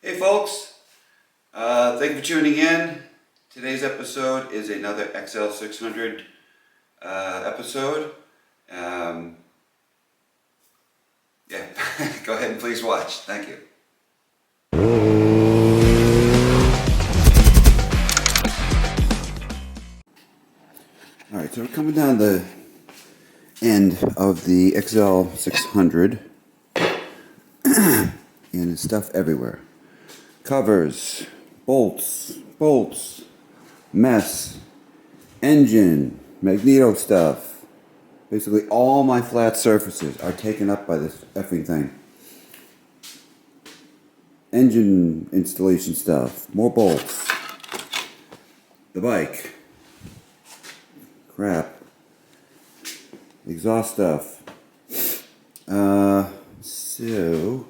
Hey folks, thank you for tuning in. Today's episode is another XL600 episode. Yeah, go ahead and please watch. Thank you. Alright, so we're coming down the end of the XL600 and there's stuff everywhere. Covers, bolts, mess, engine, magneto stuff. Basically all my flat surfaces are taken up by this effing thing. Engine installation stuff, more bolts, the bike, crap, exhaust stuff. So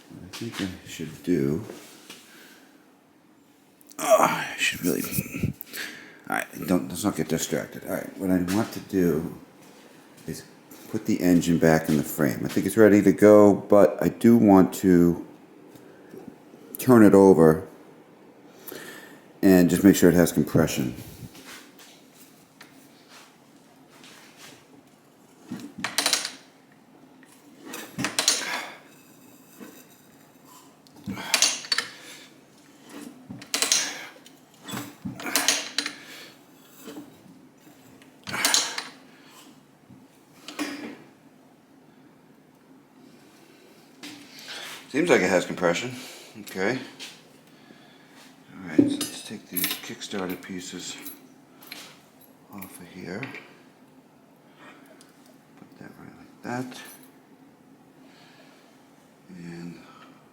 what I think I should do, I should really, alright, let's not get distracted. Alright, what I want to do is put the engine back in the frame. I think it's ready to go, but I do want to turn it over and just make sure it has compression. Seems like it has compression. Okay. Alright, so let's take these kick-started pieces off of here. Put that right like that. And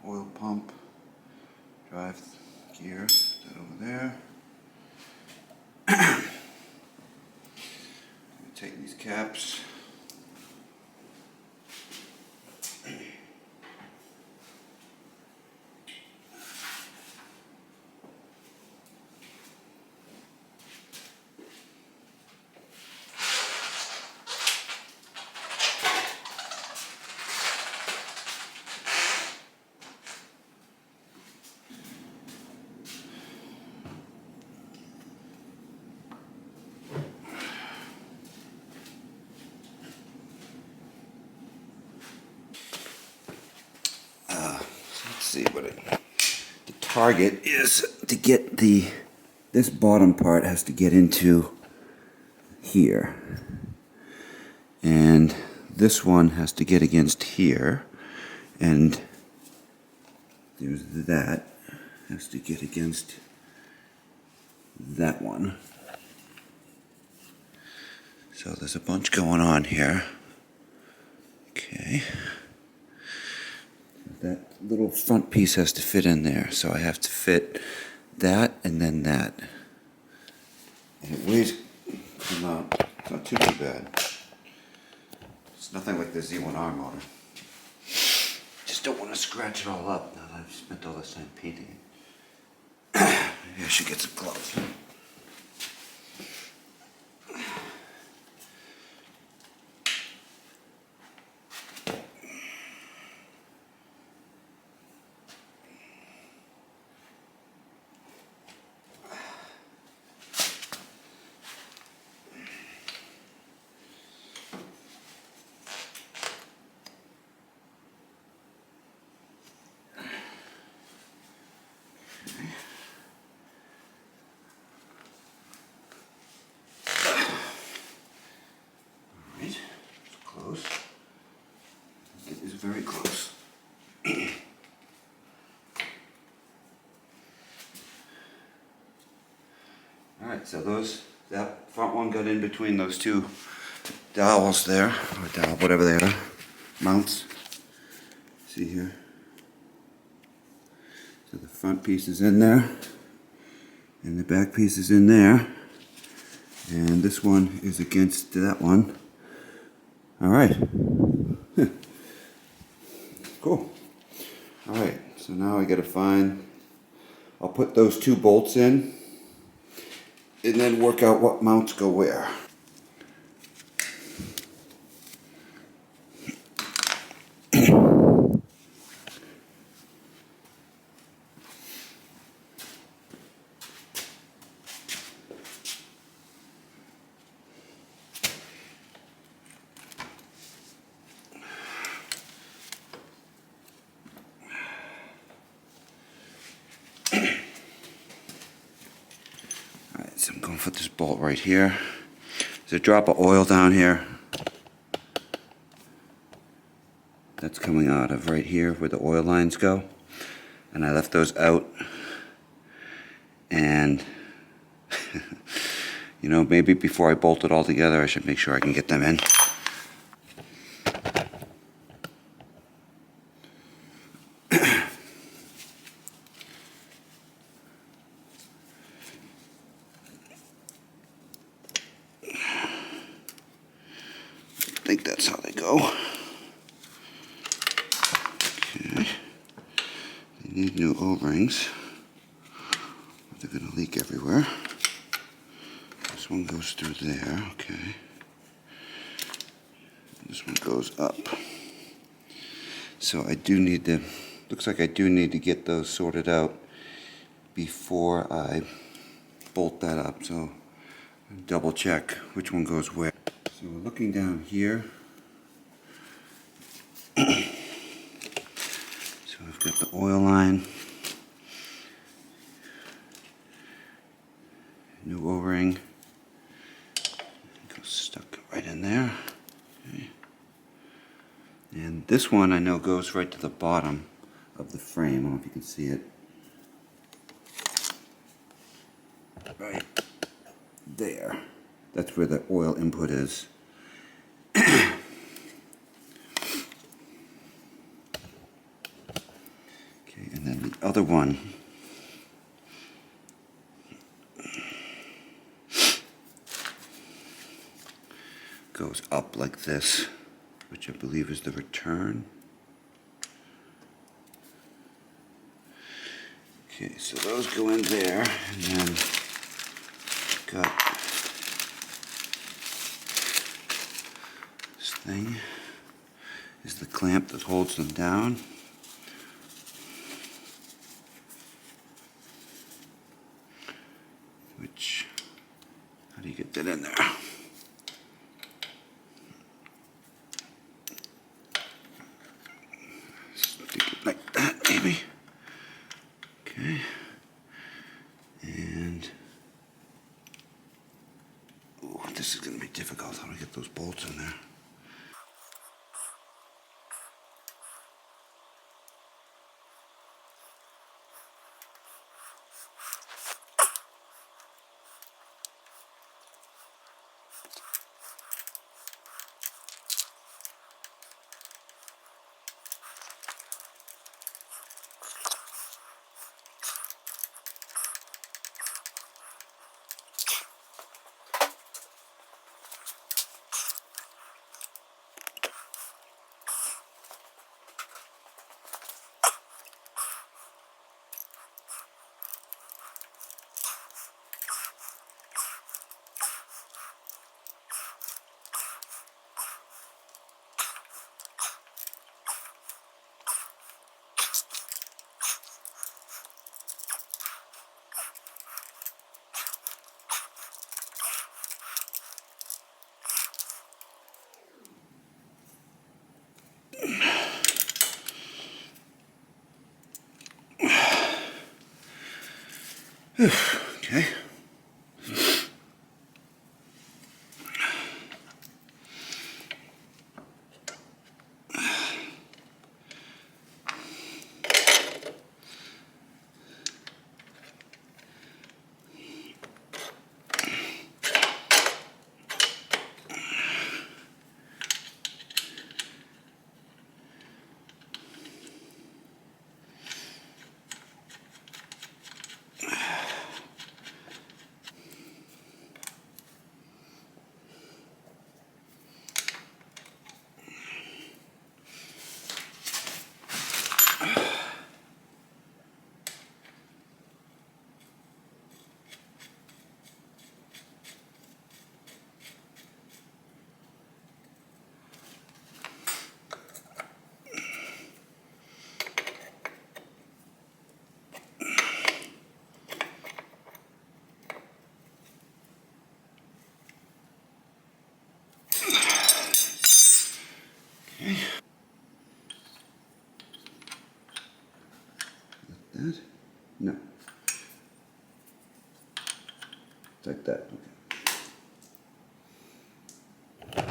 oil pump, drive gear, put that over there. Take these caps. Let's see what the target is to get this bottom part has to get into here, and this one has to get against here, and there's that has to get against that one. So there's a bunch going on here. Okay. That little front piece has to fit in there, so I have to fit that and then that. And it weighs not too bad. It's nothing like the Z1R motor. Just don't want to scratch it all up now that I've spent all this time painting it. Maybe I should get some gloves. Close. It is very close. Alright, so that front one got in between those two dowels there, or dowel, whatever they are, mounts. See here? So the front piece is in there, and the back piece is in there, and this one is against that one. Alright. Cool. Alright, so now I gotta find, I'll put those two bolts in and then work out what mounts go where. off with this bolt right here. There's a drop of oil down here. That's coming out of right here where the oil lines go. And I left those out. And, you know, maybe before I bolt it all together, I should make sure I can get them in. I think that's how they go. Okay. They need new O-rings. They're going to leak everywhere. This one goes through there, okay. This one goes up. So I do need to, looks like I do need to get those sorted out before I bolt that up. So double check which one goes where. So we're looking down here. So I've got the oil line, new O-ring, goes stuck right in there. Okay. And this one I know goes right to the bottom of the frame. I don't know if you can see it. Right there. That's where the oil input is. Okay, and then the other one goes up like this, which I believe is the return. Okay, so those go in there, and then got this thing is the clamp that holds them down. Which, how do you get that in there? Stick it like that, maybe. Okay. And, oh, this is going to be difficult. How do I get those bolts in there? Okay. That? No. Like that. Okay.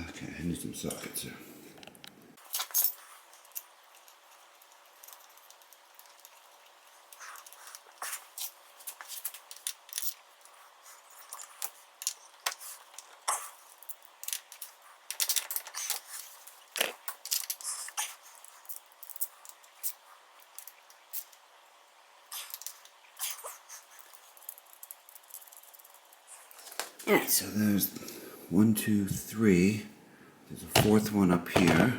Okay, I need some sockets here. Alright, so there's 1, 2, 3. There's a fourth one up here.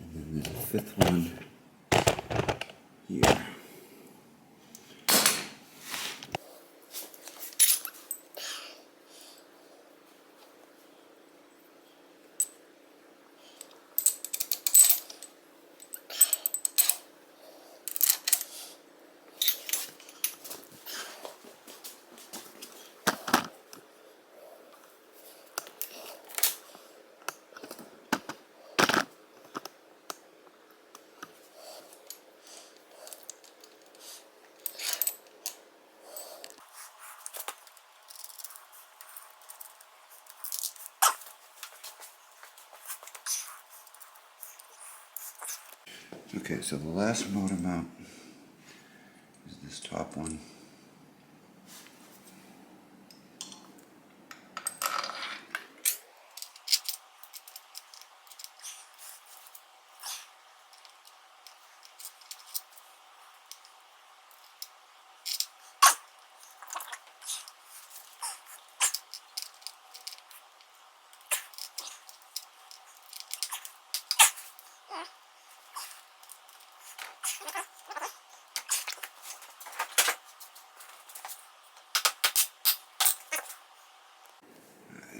And then there's a fifth one here. Okay, so the last motor mount is this top one.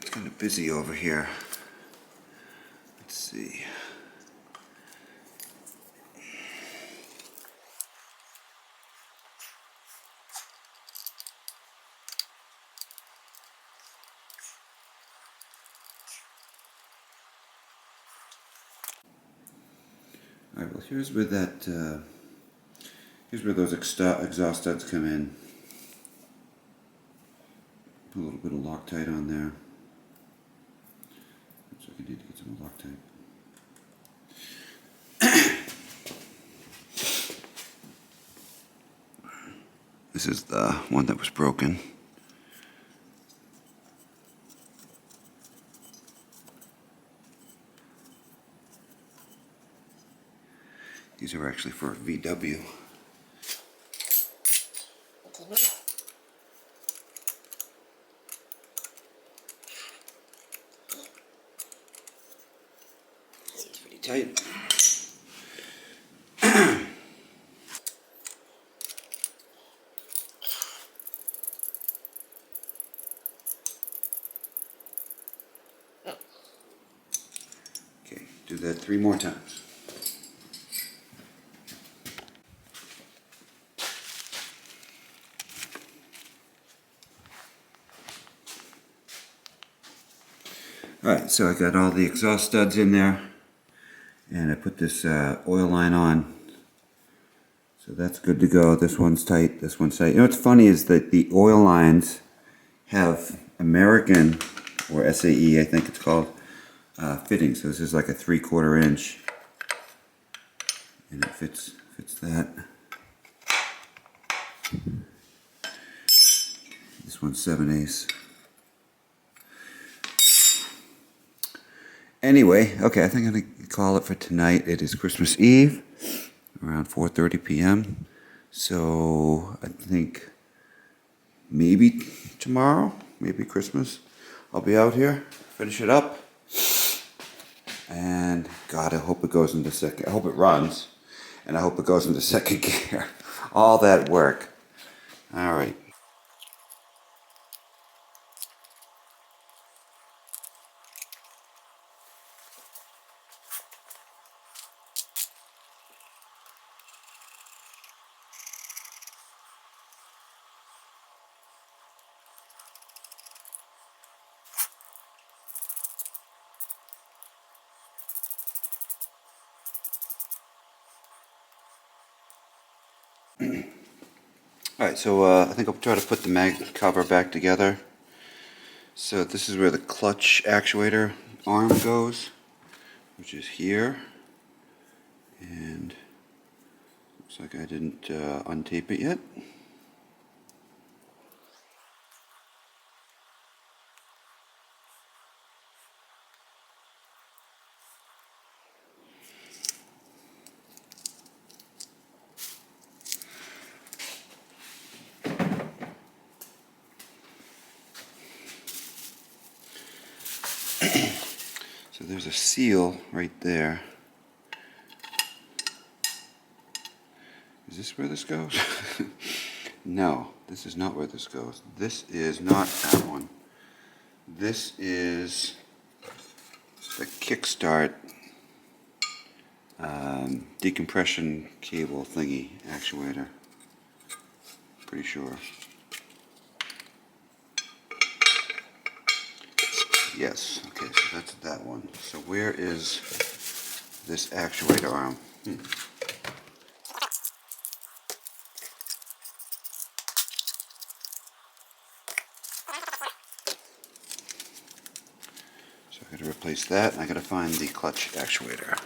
It's kind of busy over here. Let's see. Alright, well here's where here's where those exhaust studs come in. Put a little bit of Loctite on there. Looks like I need to get some Loctite. This is the one that was broken. These are actually for a VW. It's pretty tight. Okay, do that 3 more times. Alright, so I got all the exhaust studs in there, and I put this oil line on, so that's good to go. This one's tight, this one's tight. You know what's funny is that the oil lines have American, or SAE I think it's called, fittings. So this is like a 3/4 inch, and it fits that. This one's 7/8. Anyway, okay, I think I'm going to call it for tonight. It is Christmas Eve, around 4:30 p.m. So I think maybe tomorrow, maybe Christmas, I'll be out here, finish it up. And God, I hope it goes into second, I hope it runs, and I hope it goes into second gear. All that work. All right. Alright, so I think I'll try to put the mag cover back together. So this is where the clutch actuator arm goes, which is here. And looks like I didn't untape it yet. So there's a seal right there. Is this where this goes? No, this is not where this goes. This is not that one. This is the kickstart decompression cable thingy actuator. Pretty sure. Yes, okay, so that's that one. So where is this actuator arm? So I gotta replace that, and I gotta find the clutch actuator.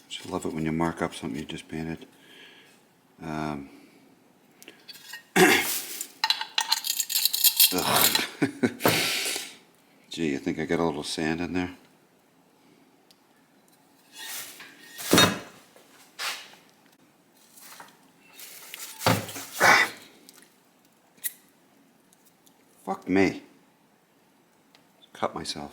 Just love it when you mark up something you just painted. Ugh. Gee, I think I got a little sand in there. Fuck me. Cut myself.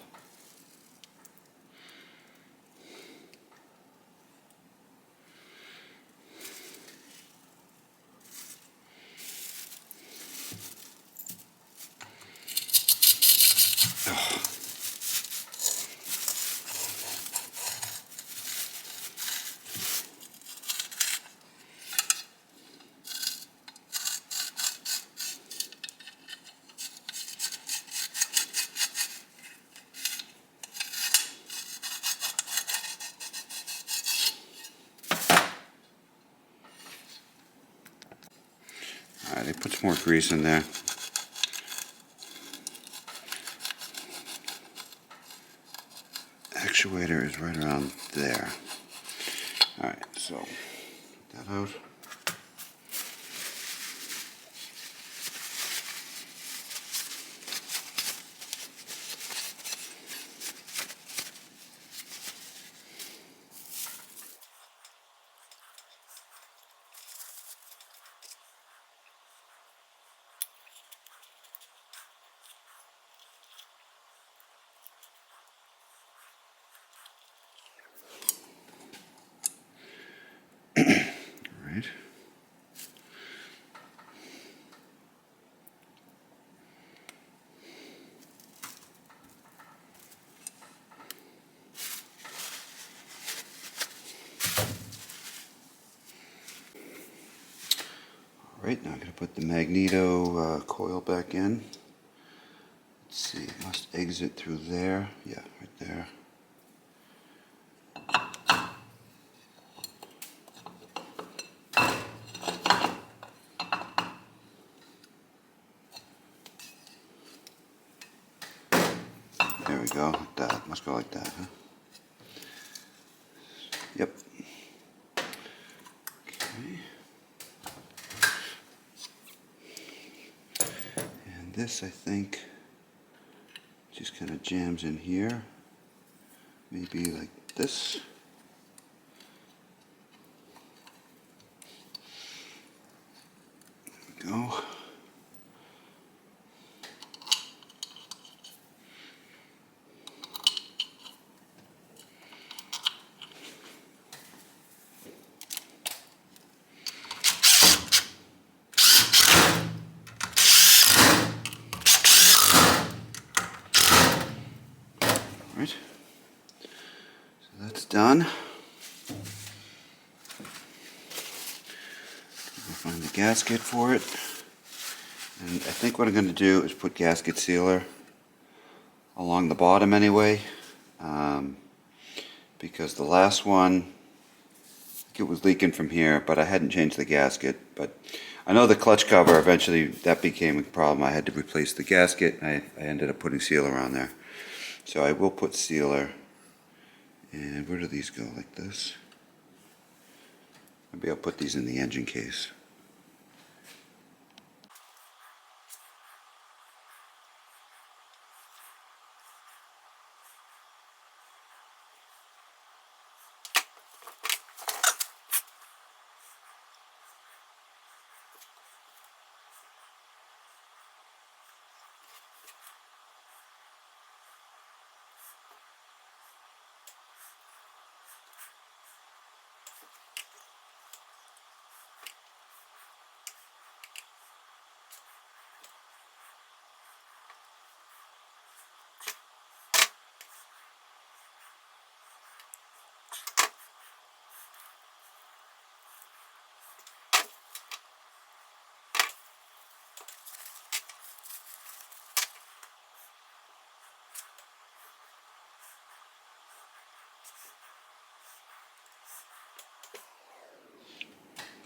Alright, they put some more grease in there. Actuator is right around there. Alright, so put that out. Alright. Alright, now I'm going to put the magneto coil back in. Let's see, it must exit through there. Yeah, right there. There we go, like that. Must go like that, huh? Yep. Okay. And this, I think, just kind of jams in here. Maybe like this. There we go. Alright, so that's done. I'll find the gasket for it. And I think what I'm going to do is put gasket sealer along the bottom anyway, because the last one, I think it was leaking from here, but I hadn't changed the gasket. But I know the clutch cover, eventually that became a problem. I had to replace the gasket. I ended up putting sealer on there. So I will put sealer. And where do these go? Like this? Maybe I'll put these in the engine case.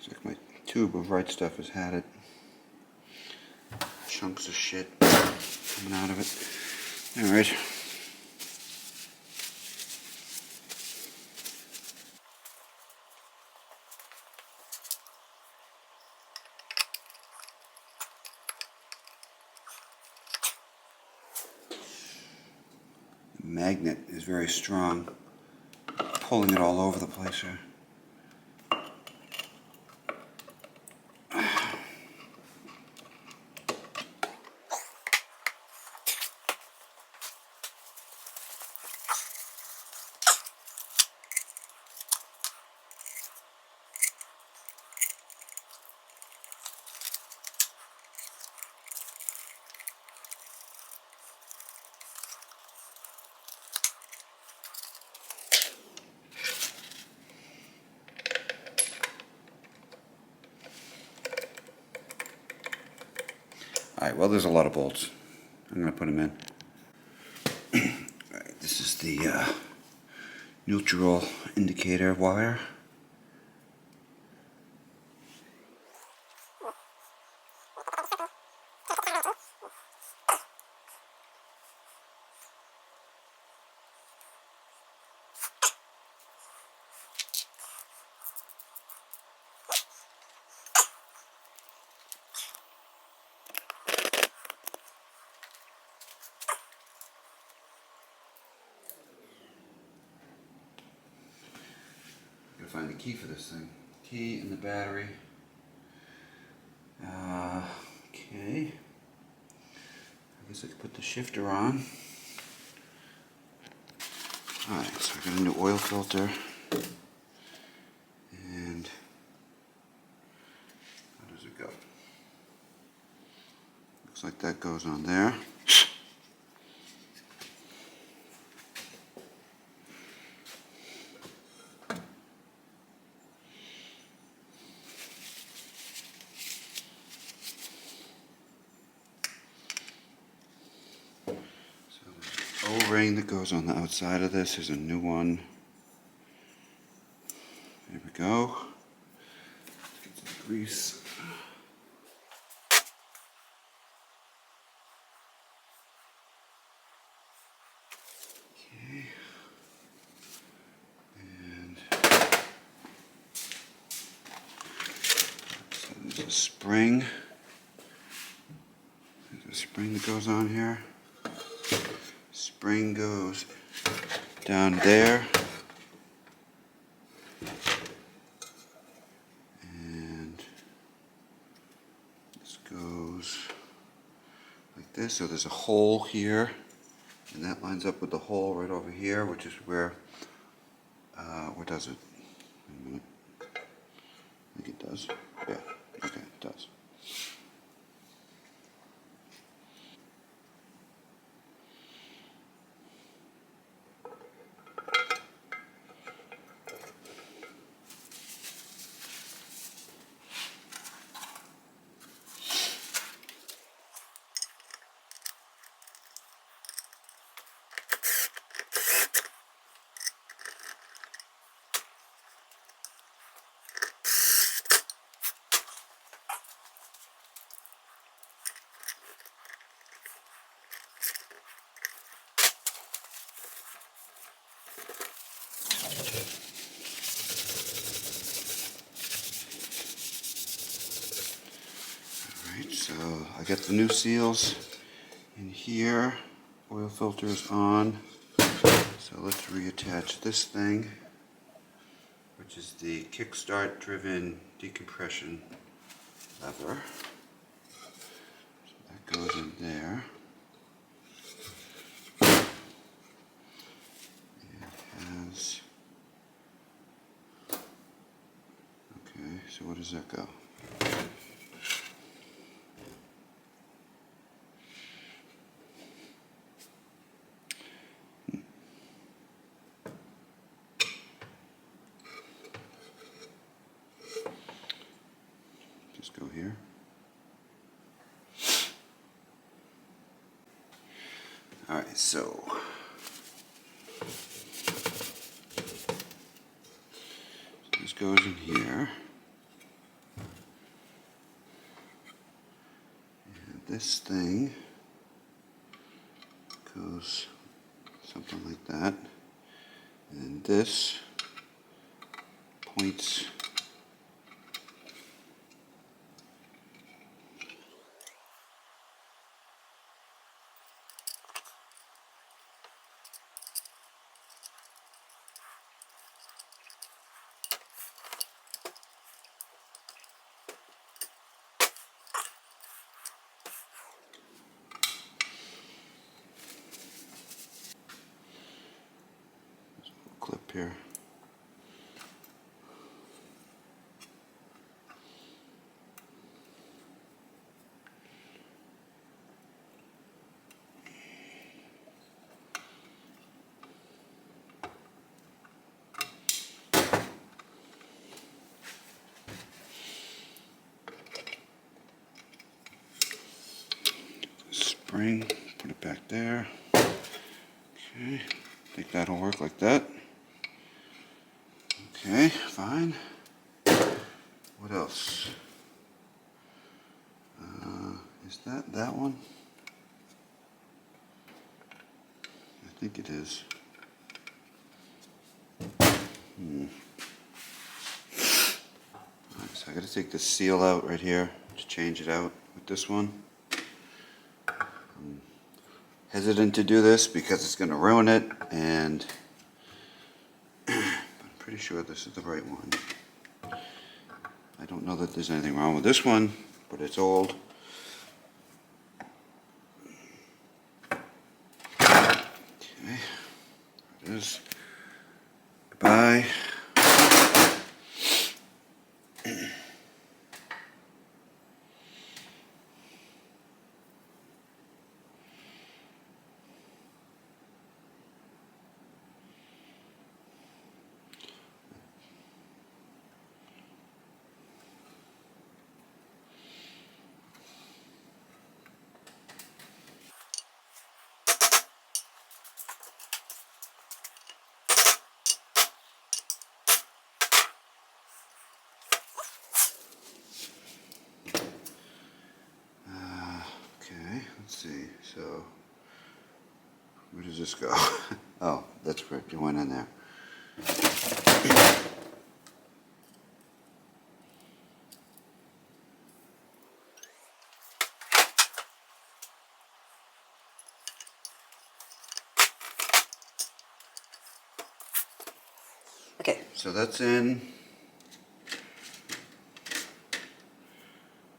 Looks like my tube of right stuff has had it. Chunks of shit coming out of it. Alright. The magnet is very strong, pulling it all over the place here. Alright, well, there's a lot of bolts. I'm going to put them in. Alright, this is the neutral indicator wire. Find the key for this thing. Key and the battery. Okay. I guess I could put the shifter on. Alright, so I got a new oil filter. And how does it go? Looks like that goes on there. O-ring that goes on the outside of this. Here's a new one. There we go. Let's get some grease. Okay. And so there's a spring. There's a spring that goes on here. Spring goes down there, and this goes like this. So there's a hole here, and that lines up with the hole right over here, which is where does it? Wait a minute. I think it does. Yeah, okay, it does. So I got the new seals in here. Oil filter is on. So let's reattach this thing, which is the kickstart driven decompression lever. So that goes in there. It has, okay, so where does that go? Just go here. Alright, so this goes in here. And this thing goes something like that. And this points clip here. Spring, put it back there. Okay, think that'll work like that. Okay, fine. What else? Is that one? I think it is. Alright, so I gotta take the seal out right here to change it out with this one. I'm hesitant to do this because it's gonna ruin it, and I'm pretty sure this is the right one. I don't know that there's anything wrong with this one, but it's old. Okay, there it is. Goodbye. Let's see, so where does this go? Oh, that's correct, it went in there. Okay. So that's in.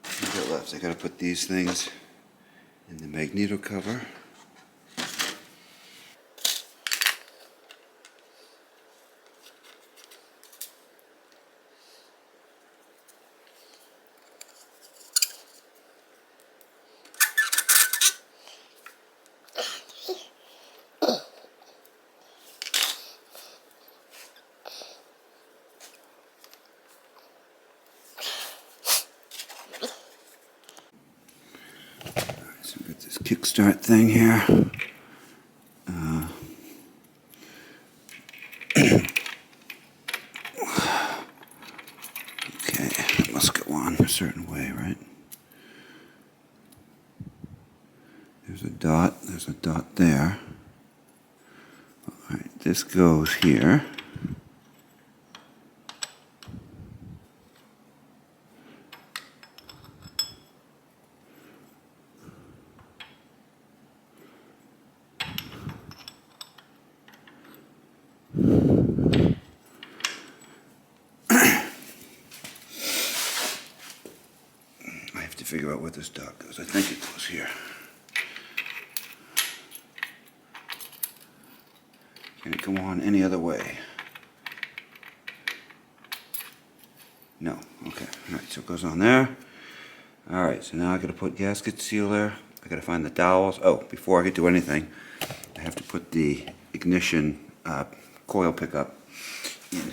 What's got left? I gotta put these things in the magneto cover. So we got this kickstart thing here. Okay, it must go on a certain way, right? There's a dot there. Alright, this goes here. have to figure out where this dot goes. I think it goes here. Can it go on any other way? No. Okay. Alright, so it goes on there. Alright, so now I gotta put gasket sealer. I gotta find the dowels. Oh, before I could do anything, I have to put the ignition coil pickup in.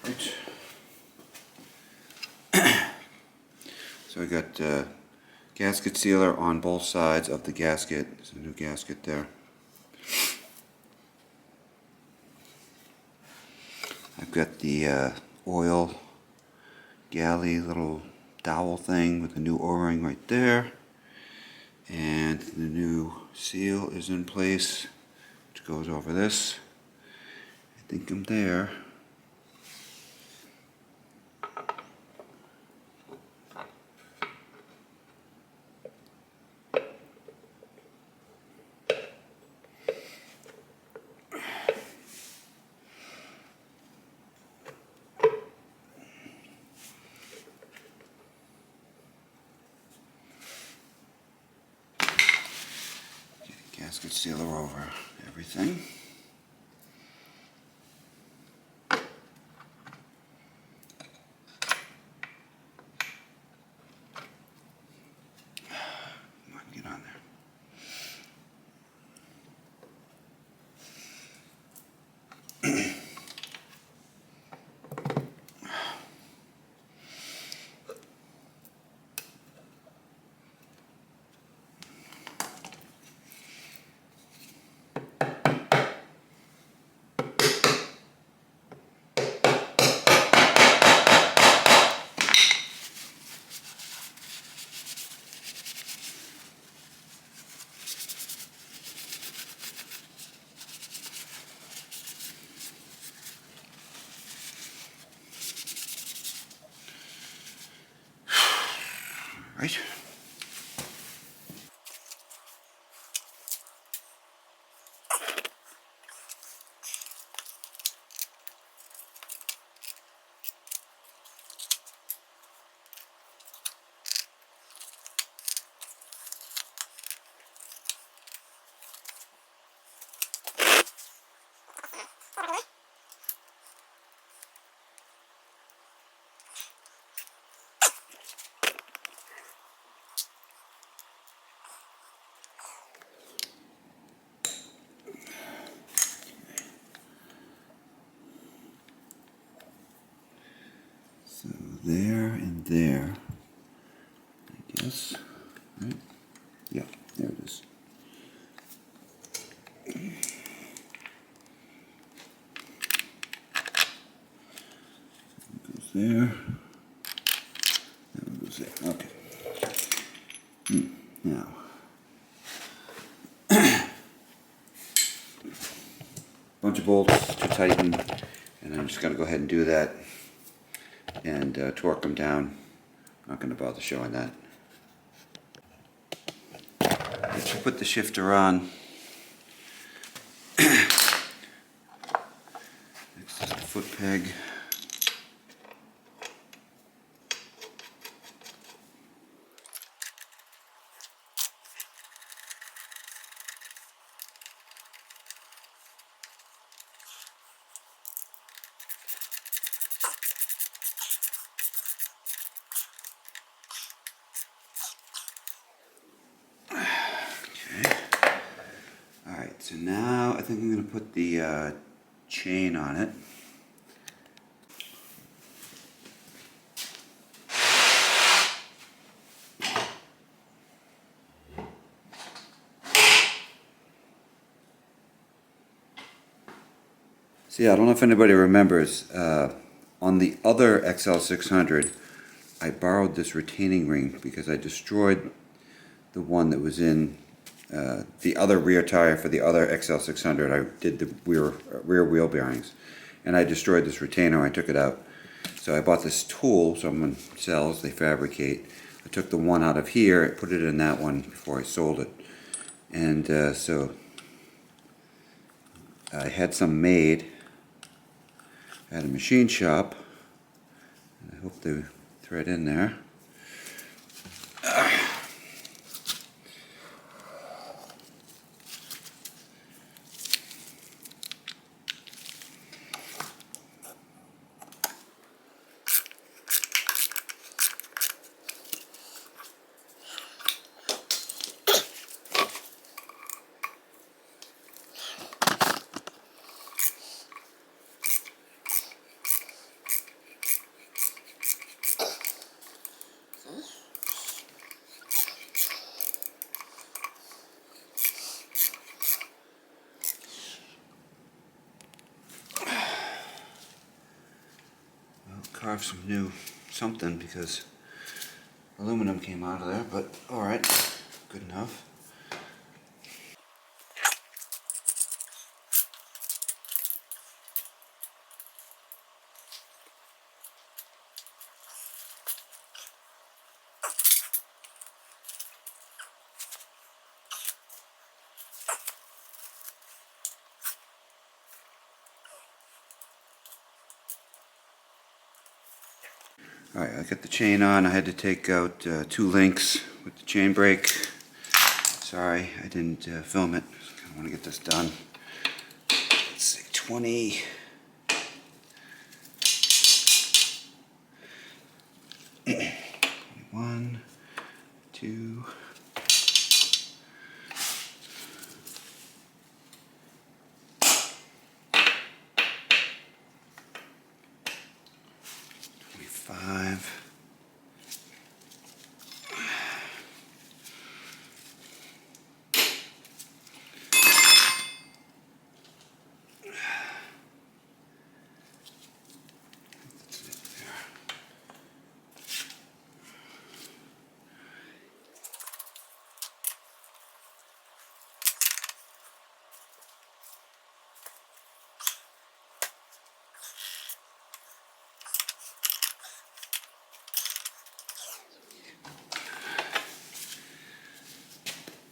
Right. So I got gasket sealer on both sides of the gasket. There's a new gasket there. I've got the oil galley little dowel thing with the new O-ring right there. And the new seal is in place, which goes over this. I think I'm there. Gasket sealer over everything. Come on, get on there. Right. So there and there, I guess. Right? Yeah, there it is. Goes there. That one goes there. Okay. Now, bunch of bolts to tighten, and I'm just going to go ahead and do that and torque them down. I'm not going to bother showing that. Let's put the shifter on. Next is the foot peg. So now I think I'm going to put the chain on it. So yeah, I don't know if anybody remembers, on the other XL600 I borrowed this retaining ring because I destroyed the one that was in the other rear tire for the other XL600. I did the rear wheel bearings, and I destroyed this retainer. I took it out. So I bought this tool someone sells, they fabricate. I took the one out of here, I put it in that one before I sold it. And so I had some made at a machine shop. I hope they thread in there. Carve some new something because aluminum came out of there, but alright, good enough. Alright, I got the chain on. I had to take out 2 links with the chain brake. Sorry, I didn't film it. I want to get this done. Let's see, 20. 1, 2. 25.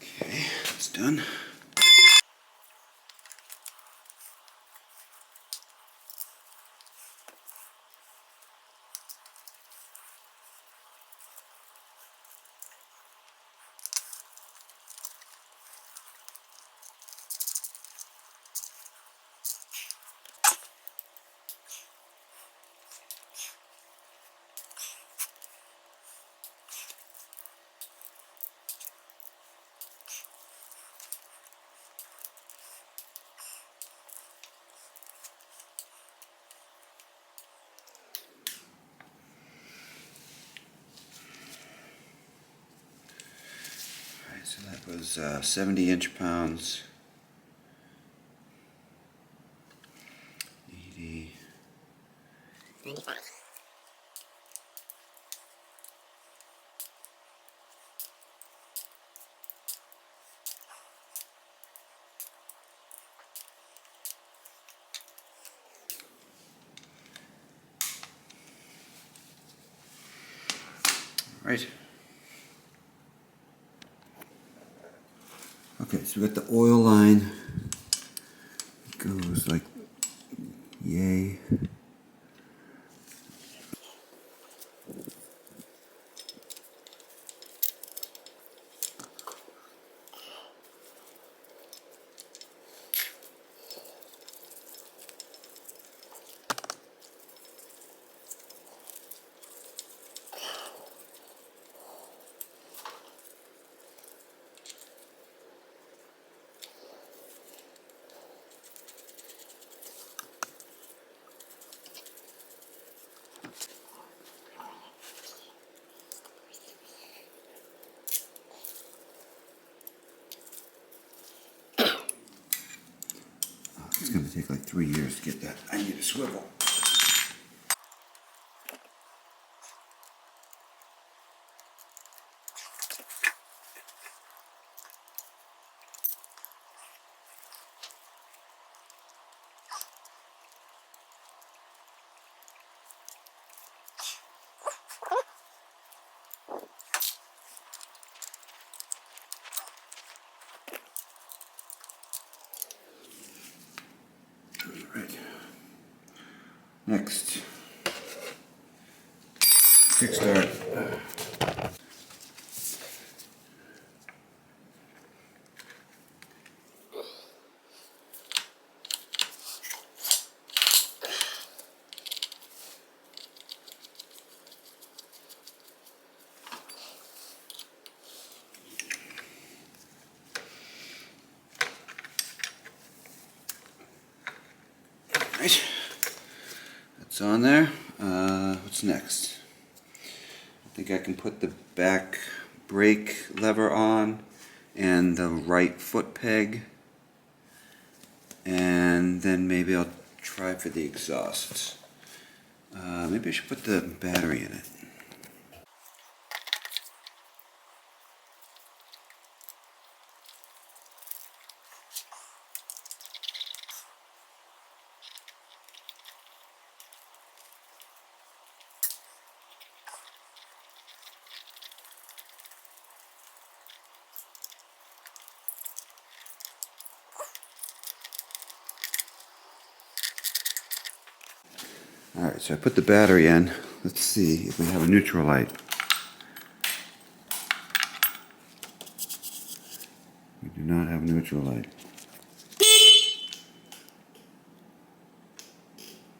'Kay, it's done. So that was 70 inch-pounds. 80. 95. Right. Okay, so we got the oil line. It goes like yay. It's going to take like 3 years to get that. I need a swivel. Next, kickstart. Right, that's on there. What's next? I think I can put the back brake lever on and the right foot peg, and then maybe I'll try for the exhausts. Maybe I should put the battery in it. Alright, so I put the battery in. Let's see if we have a neutral light. We do not have a neutral light.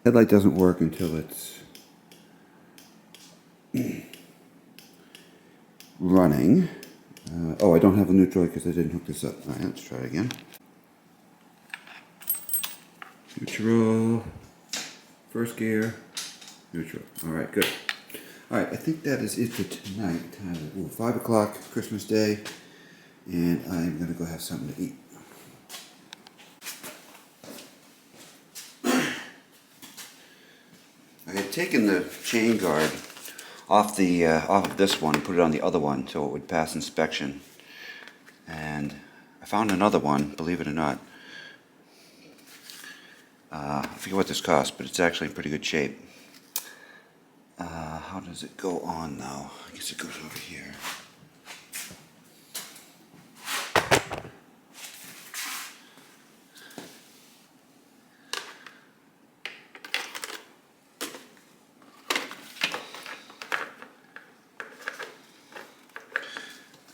Headlight doesn't work until it's running. Oh, I don't have a neutral light because I didn't hook this up. Alright, let's try it again. Neutral. First gear. Neutral. Alright, good. Alright, I think that is it for tonight. 5 o'clock, Christmas Day, and I'm going to go have something to eat. I had taken the chain guard off of this one and put it on the other one so it would pass inspection. And I found another one, believe it or not. I forget what this cost, but it's actually in pretty good shape. How does it go on now? I guess it goes over here.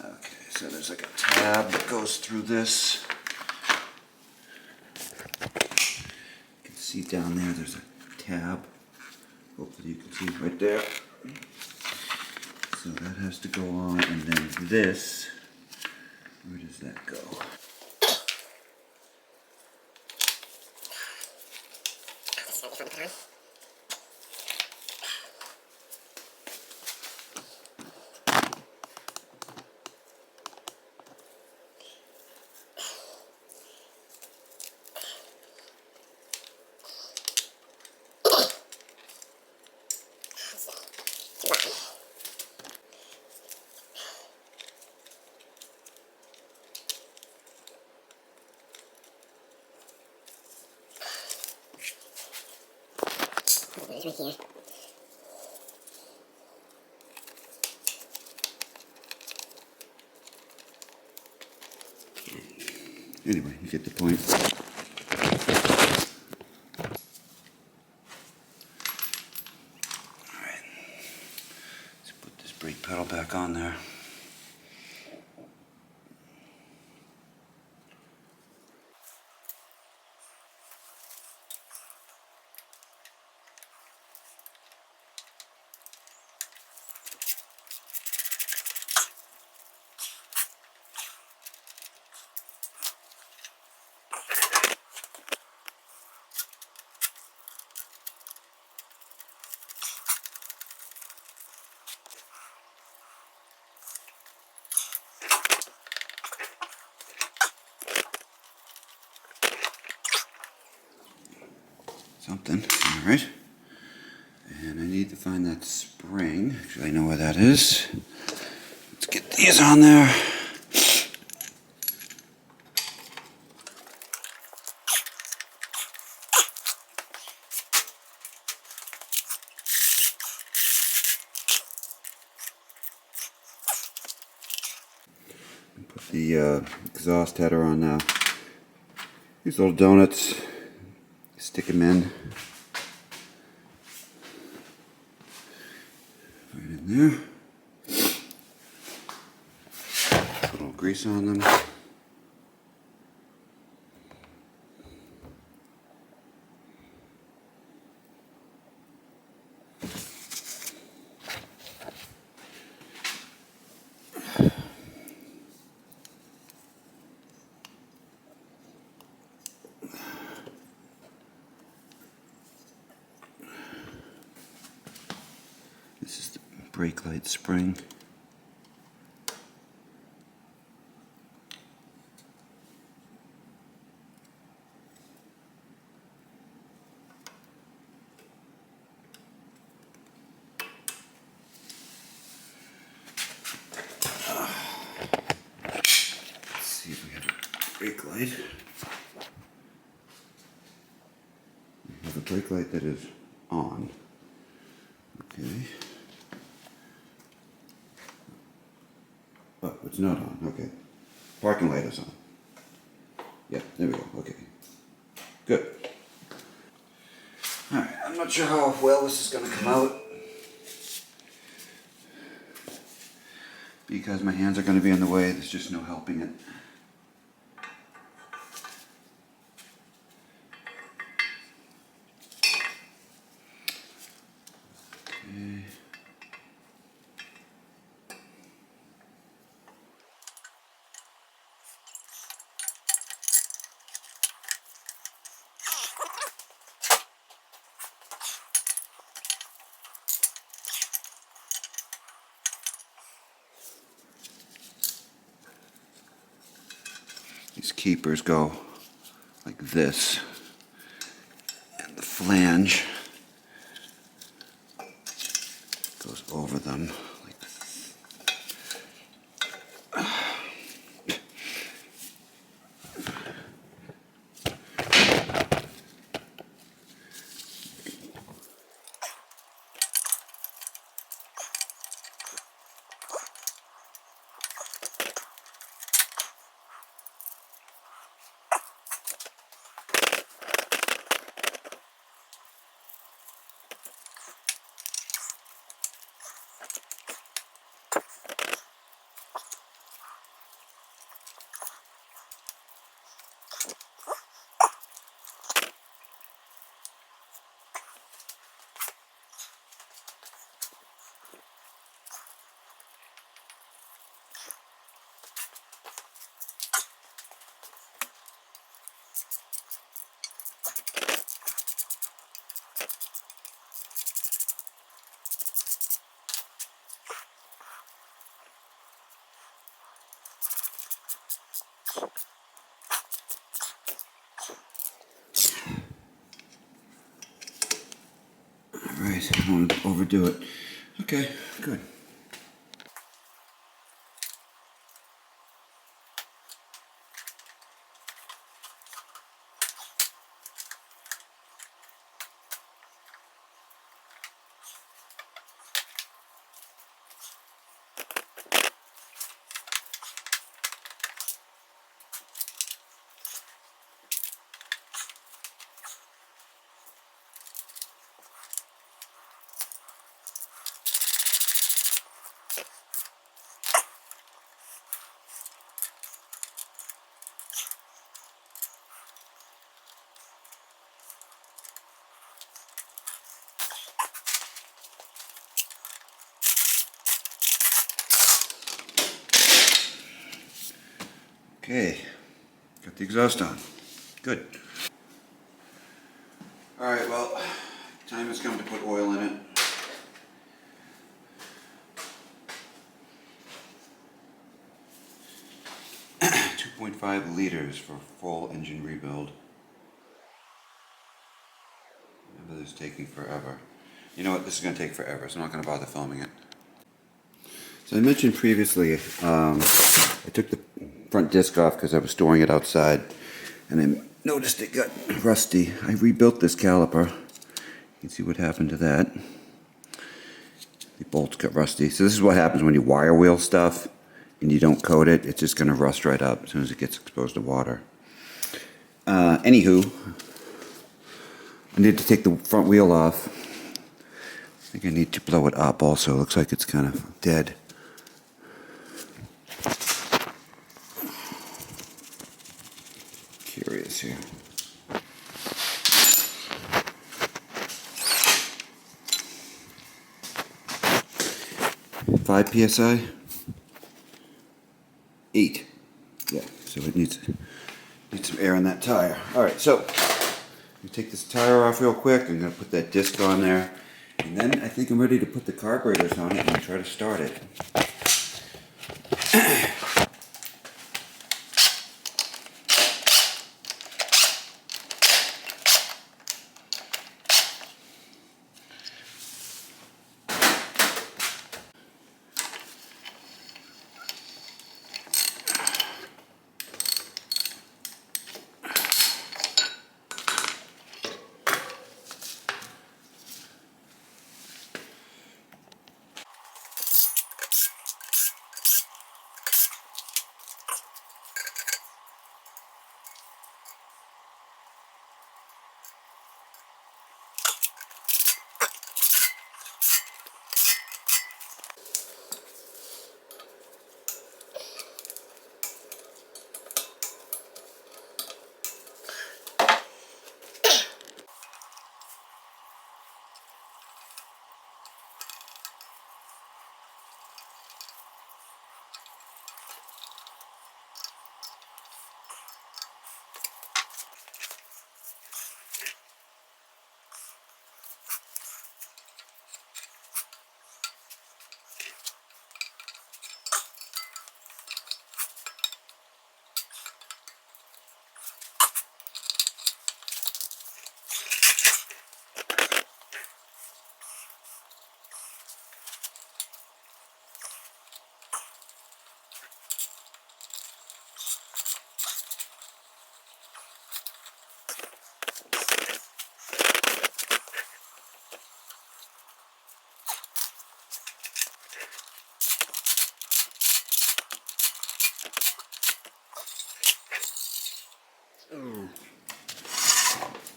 Okay, so there's like a tab that goes through this. You can see down there, there's a tab. Hopefully you can see right there. So that has to go on, and then this, where does that go? It's right here. Anyway, you get the point. Alright, let's put this brake pedal back on there. Something, alright. And I need to find that spring. Actually, I know where that is. Let's get these on there. Put the exhaust header on now. These little donuts, stick them in. there. Put a little grease on them. This is the brake light spring. Let's see if we have a brake light. We have a brake light that is on. Okay. Oh, it's not on. Okay. Parking light is on. Yeah, there we go. Okay. Good. Alright, I'm not sure how well this is going to come out, because my hands are going to be in the way. There's just no helping it. Okay. These keepers go like this, and the flange goes over them like this. Alright, I don't want to overdo it. Okay, good. Okay, got the exhaust on. Good. Alright, well, time has come to put oil in it. .5 liters for full engine rebuild. Remember, this is taking forever. You know what, this is going to take forever, so I'm not going to bother filming it. So I mentioned previously, I took the front disc off because I was storing it outside, and I noticed it got rusty. I rebuilt this caliper. You can see what happened to that. The bolts got rusty. So this is what happens when you wire wheel stuff and you don't coat it. It's just going to rust right up as soon as it gets exposed to water. Anywho, I need to take the front wheel off. think I need to blow it up also. It looks like it's kind of dead. Curious here. 5 psi? 8. Yeah, so it needs some air in that tire. Alright, so you take this tire off real quick. I'm going to put that disc on there. And then I think I'm ready to put the carburetors on it and try to start it.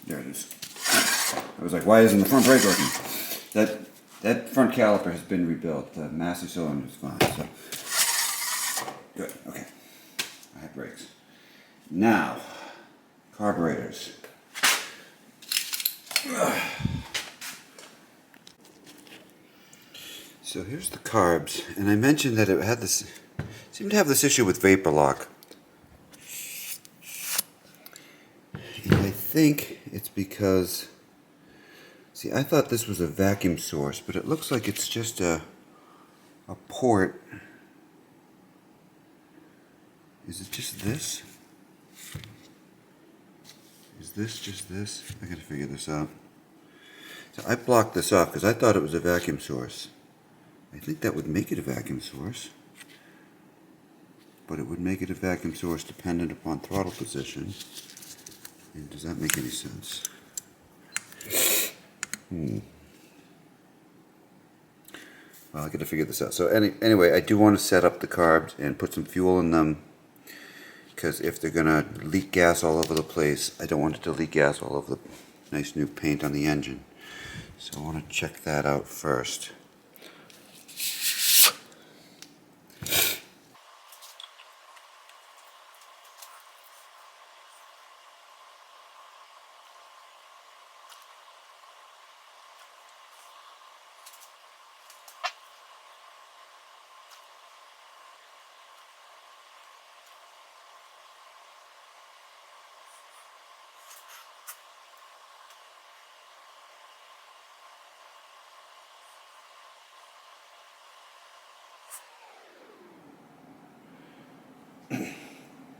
There it is. I was like, why isn't the front brake working? That front caliper has been rebuilt. The master cylinder is fine. So good. Okay. I have brakes. Now, carburetors. So here's the carbs, and I mentioned that it had this, seemed to have this issue with vapor lock. And I think it's because, see, I thought this was a vacuum source, but it looks like it's just a port. Is it just this? Is this just this? I gotta figure this out. So I blocked this off because I thought it was a vacuum source. I think that would make it a vacuum source. But it would make it a vacuum source dependent upon throttle position. And does that make any sense? Well, I gotta figure this out. So anyway, I do want to set up the carbs and put some fuel in them, because if they're gonna leak gas all over the place, I don't want it to leak gas all over the nice new paint on the engine. So I want to check that out first.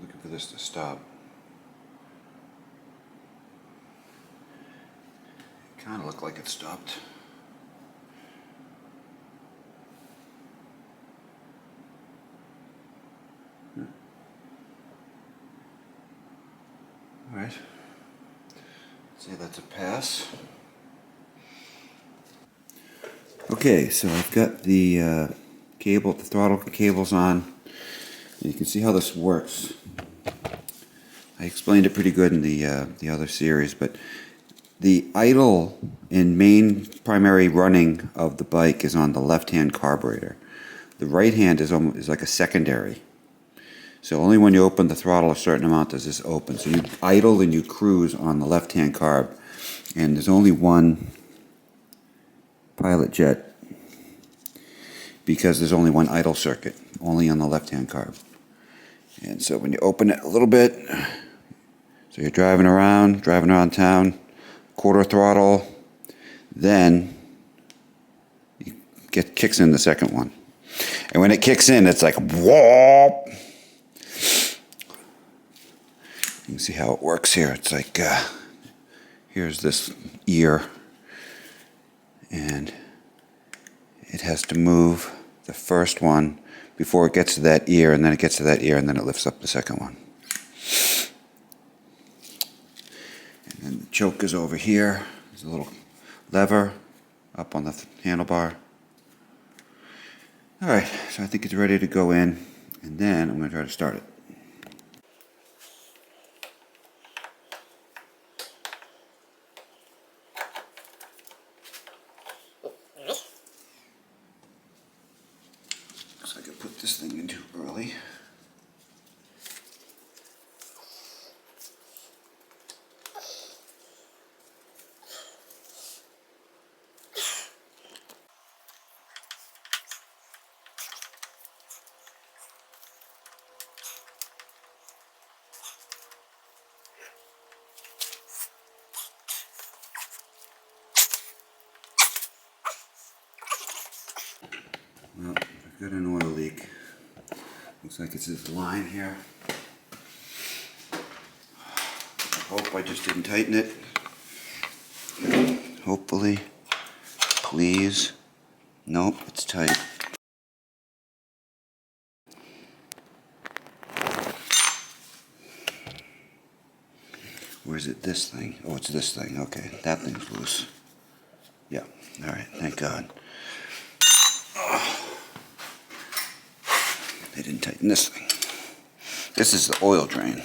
Looking for this to stop. It kind of looked like it stopped. All right. Let's say that's a pass. Okay, so I've got the cable, the throttle cables on. And you can see how this works. I explained it pretty good in the other series, but The idle and main primary running of the bike is on the left-hand carburetor. The right hand is like a secondary. So only when you open the throttle a certain amount does this open. So you idle and you cruise on the left-hand carb. And there's only one pilot jet because there's only one idle circuit, only on the left-hand carb. And so when you open it a little bit, so you're driving around town, quarter throttle, then kicks in the second one. And when it kicks in, it's like whoop. You can see how it works here. It's like here's this ear, and it has to move the first one before it gets to that ear, and then it gets to that ear, and then it lifts up the second one. And then the choke is over here. There's a little lever up on the handlebar. All right, so I think it's ready to go in, and then I'm going to try to start it. So I could put this thing in too early. Well, I've got an oil leak. Looks like it's this line here. I hope I just didn't tighten it. Hopefully. Please. Nope, it's tight. Or is it this thing? Oh, it's this thing. Okay, that thing's loose. Yeah, alright, thank God. They didn't tighten this thing. This is the oil drain.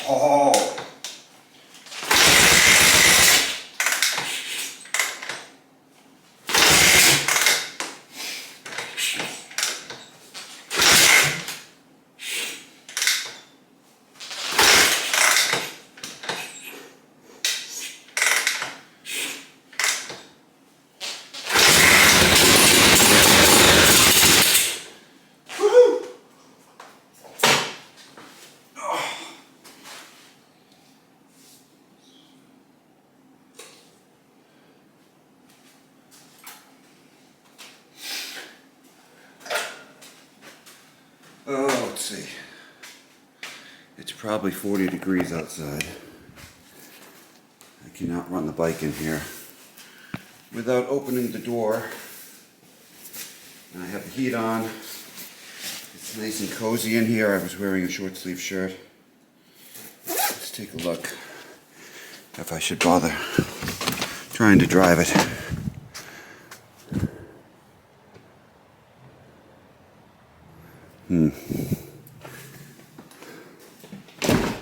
Oh! Oh, let's see. It's probably 40 degrees outside. I cannot run the bike in here without opening the door. And I have the heat on. It's nice and cozy in here. I was wearing a short sleeve shirt. Let's take a look if I should bother trying to drive it.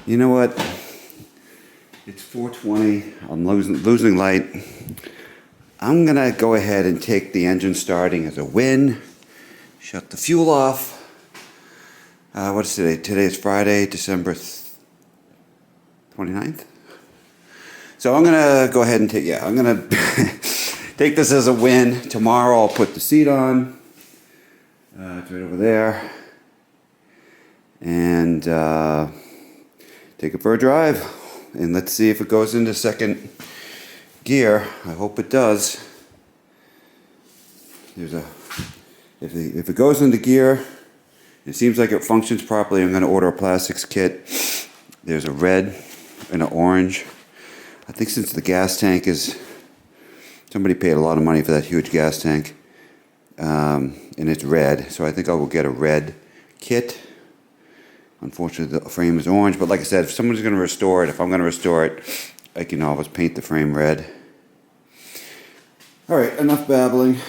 You know what? It's 4:20. I'm losing light. I'm gonna go ahead and take the engine starting as a win. Shut the fuel off. What is today? Today is Friday, December 29th. So I'm gonna go ahead and I'm gonna take this as a win. Tomorrow I'll put the seat on. It's right over there. And take it for a drive. And let's see if it goes into second gear. I hope it does. If it goes into gear, it seems like it functions properly. I'm going to order a plastics kit. There's a red and an orange. I think since the gas tank somebody paid a lot of money for that huge gas tank, and it's red, so I think I will get a red kit. Unfortunately, the frame is orange, but like I said, if someone's going to restore it, if I'm going to restore it, I can always paint the frame red. All right, enough babbling.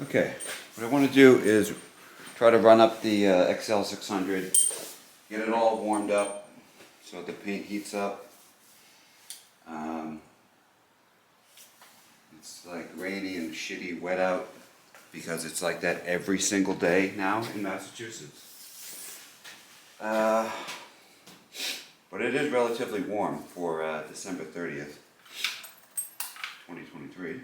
Okay, what I want to do is try to run up the XL600, get it all warmed up so the paint heats up. It's like rainy and shitty wet out because it's like that every single day now in Massachusetts. But it is relatively warm for December 30th, 2023.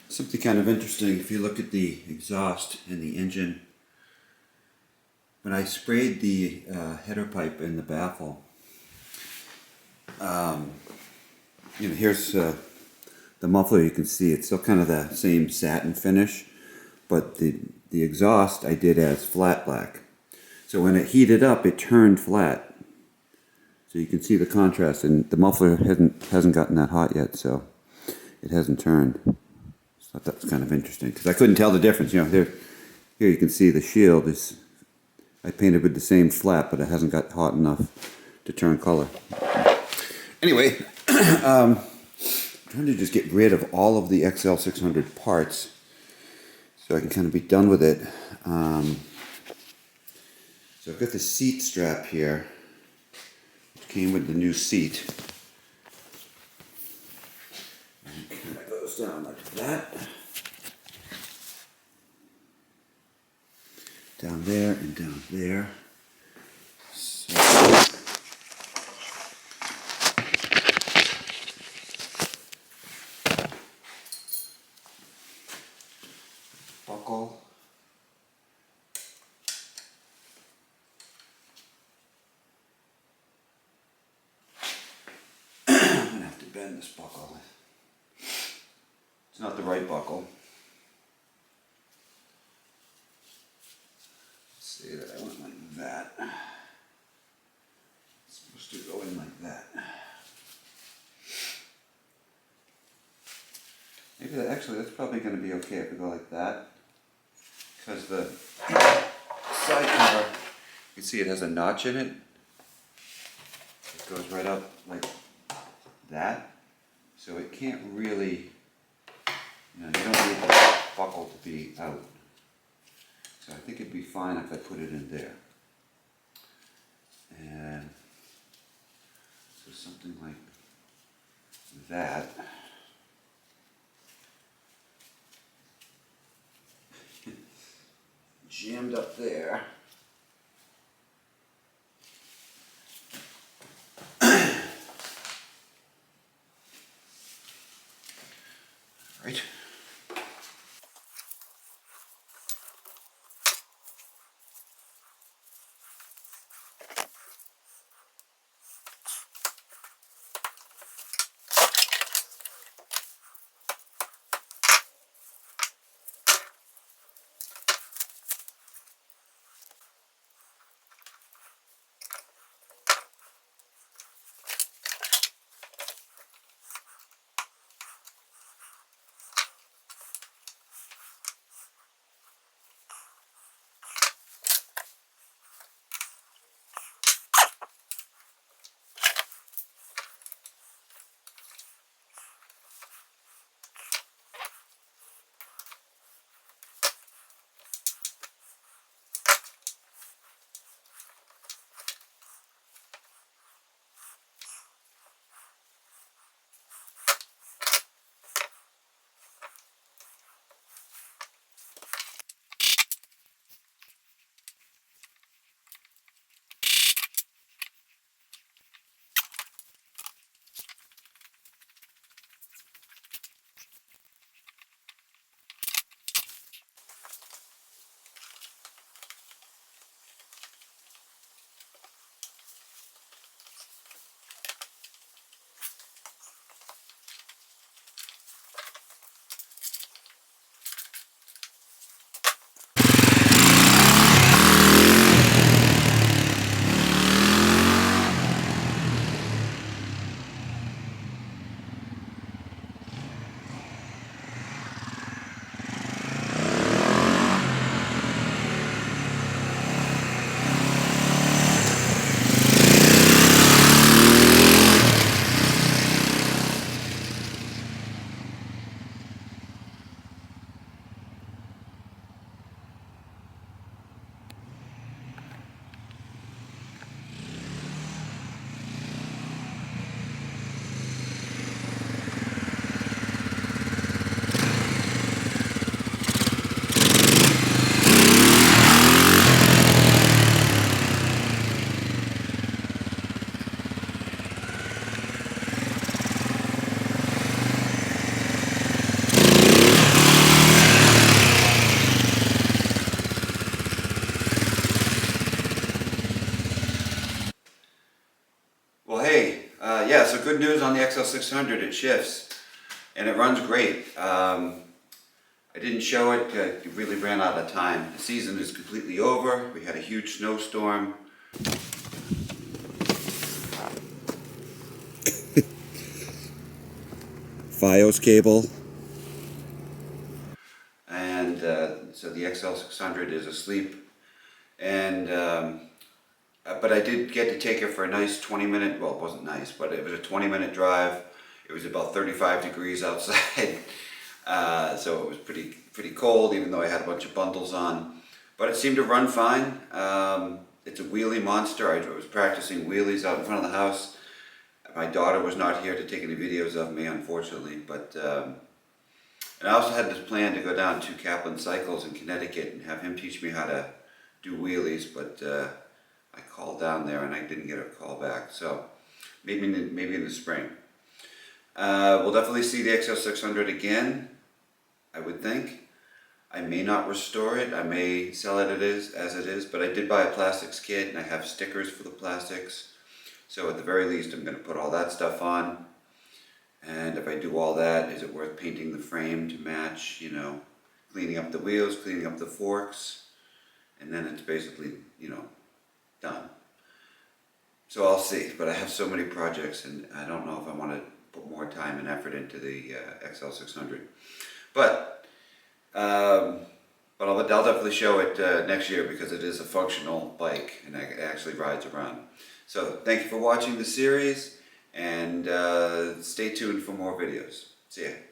Something kind of interesting, if you look at the exhaust and the engine, when I sprayed the header pipe in the baffle, here's the muffler. You can see it's still kind of the same satin finish, but the exhaust I did as flat black. So when it heated up, it turned flat. So you can see the contrast, and the muffler hasn't gotten that hot yet, so it hasn't turned. So I thought that was kind of interesting because I couldn't tell the difference. Here you can see the shield is, I painted with the same flat, but it hasn't got hot enough to turn color. Anyway, I'm trying to just get rid of all of the XL600 parts so I can kind of be done with it. So I've got the seat strap here, which came with the new seat. And it kind of goes down like that. Down there and down there. So buckle. I'm gonna have to bend this buckle. It's not the right buckle. Let's see that I went like that. It's supposed to go in like that. Maybe that, actually that's probably going to be okay if we go like that. Because the side cover, you can see it has a notch in it. It goes right up like that. So it can't really, you don't need the buckle to be out. So I think it'd be fine if I put it in there. And so something like that. Jammed up there. Right. Yeah, so good news on the XL600, it shifts and it runs great. I didn't show it, it really ran out of time. The season is completely over. We had a huge snowstorm. Fios cable. And so the XL600 is asleep. And but but I did get to take it for a nice 20-minute, well, it wasn't nice, but it was a 20-minute drive. It was about 35 degrees outside, so it was pretty cold, even though I had a bunch of bundles on. But it seemed to run fine. It's a wheelie monster. I was practicing wheelies out in front of the house. My daughter was not here to take any videos of me, unfortunately, but and I also had this plan to go down to Kaplan Cycles in Connecticut and have him teach me how to do wheelies, but I called down there and I didn't get a call back. So maybe in the spring. We'll definitely see the XL600 again, I would think. I may not restore it. I may sell it as it is, but I did buy a plastics kit and I have stickers for the plastics. So at the very least, I'm going to put all that stuff on. And if I do all that, is it worth painting the frame to match, you know, cleaning up the wheels, cleaning up the forks, and then it's basically, you know, done. So I'll see, but I have so many projects and I don't know if I want to put more time and effort into the XL600. But I'll definitely show it next year because it is a functional bike and it actually rides around. So thank you for watching the series and stay tuned for more videos. See ya.